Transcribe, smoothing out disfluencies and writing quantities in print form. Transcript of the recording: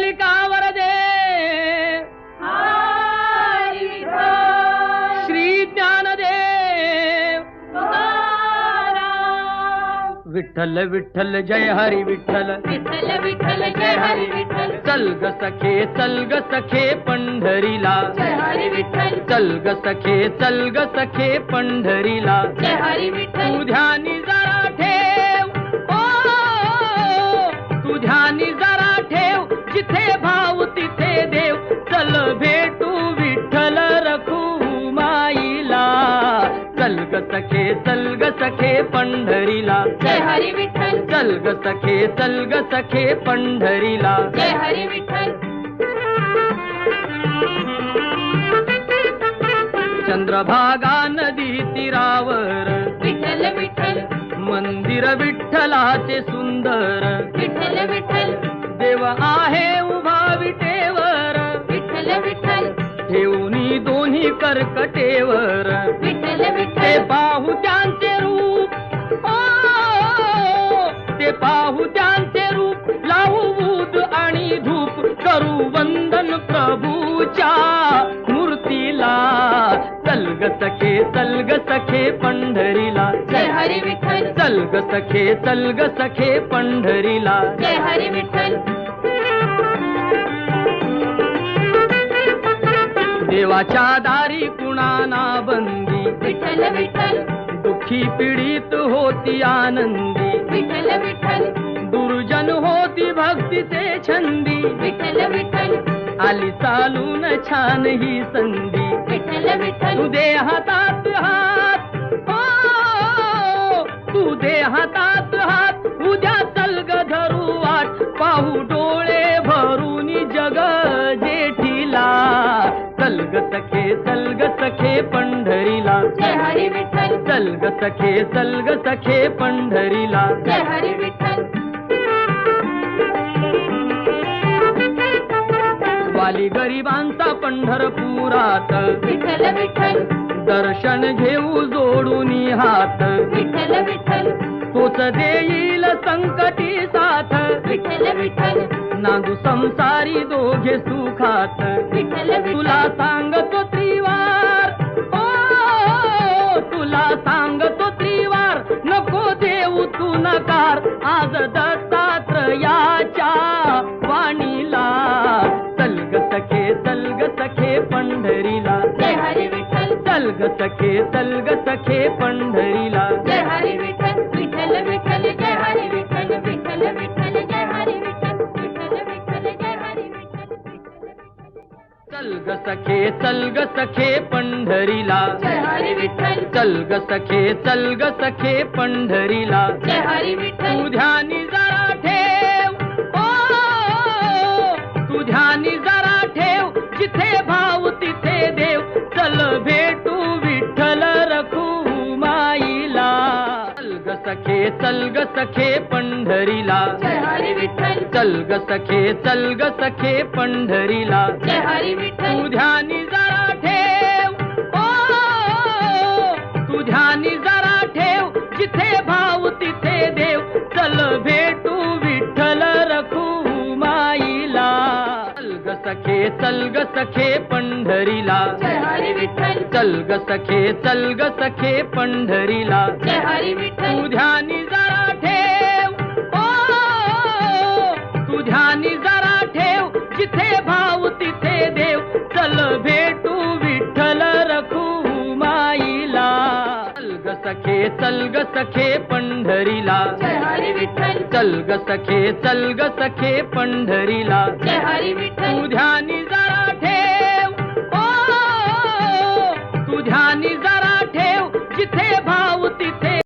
माणिकावर दे श्री ज्ञानदेव विठ्ठल विठ्ठल जय हरी विठ्ठल विठ्ठल विठ्ठल जय हरी विठ्ठल चल ग सखे पंढरीला जय हरी विठ्ठल चल ग सखे पंढरीला जय हरी विठ्ठल तू ध्यानी जरा ठेव ओ तू ध्यानी जरा ठेव जिथे भाव तिथे देव चल भेटू विठ्ठल रखुमाईला चल ग सखे पंढरीला जय हरी विठ्ठल चल ग सखे पंढरीला जय हरी विठ्ठल चंद्रभागा नदी तीरावर विठ्ठल विठ्ठल मंदिर विठ्ठलाचे सुंदर विठ्ठल विठ्ठल देव आहे उभा विटेवर विठ्ठल विठ्ठल ठेवणी दोन्ही कर्कटेवर विठ्ठल ते विठ्ठल पाहू त्यांचे रूप ओ ते पाहू त्यांचे रूप लावू बूद आणि धूप करू वंदन प्रभूच्या मूर्तीला चल ग सखे पंढरीला जय हरी विठ्ठल चल ग सखे पंढरीला जय हरी विठ्ठल देवाच्या दारी कुणाना बंदी विठ्ठल विठ्ठल दुःखी पीडित होती आनंदी विठ्ठल विठ्ठल दुर्जन होती भक्तीचे छंदी विठ्ठल विठ्ठल आली चालून छान ही संधी विठ्ठल विठ्ठल तू दे हातात हात ओ तू दे हातात हात उद्या चल ग धरू वाट पाहू डोळे भरून जग जेठीला चल ग सखे पंढरीला जय हरी विठ्ठल चल ग सखे पंढरीला जय हरी विठ्ठल वाली गरिबांचा पंढरपुरात विठ्ठल विठ्ठल दर्शन घेऊ जोडून हात विठ्ठल विठ्ठल तोच देईल संकटी साथ विठ्ठल विठ्ठल नांदू संसारी दोघे सुखात विठ्ठल तुला सांगतो त्रिवार ओ तुला सांगतो त्रिवार नको देऊ तू नकार आज दत्तात्रयाच्या वाणीला चल ग सखे पंढरीला जय हरी विठ्ठल चल ग सखे पंढरीला जय हरी विठ्ठल विठ्ठल विठ्ठल जय हरी विठ्ठल विठ्ठल विठ्ठल जय हरी विठ्ठल विठ्ठल विठ्ठल जय हरी विठ्ठल चल ग सखे पंढरीला जय हरी विठ्ठल चल ग सखे पंढरीला जय हरी विठ्ठल तू ध्यानी जरा ठेव ओ तू ध्यानी जरा ठेव जिथे भाव तिथे देव चल भेटू विठ्ठल रखुमाईला चल ग सखे पंढरीला जय हरी विठ्ठल चल ग सखे पंढरीला जय हरी विठ्ठल तू ध्यानी जरा ठेव ओ तू ध्यानी जरा ठेव जिथे भाव तिथे देव चल भेटू विठ्ठल रखुमाईला चल ग सखे पंढरीला जय हरी विठ्ठल चल ग सखे पंढरीला जय हरी विठ्ठल तू ध्यानी जरा ठेव ओ तू ध्यानी जरा ठेव जिथे भाव तिथे देव चल भेटू विठ्ठल रखुमाईला चल ग सखे पंढरीला जय हरी विठ्ठल चल ग सखे पंढरीला जय हरी विठ्ठल तू ध्यानी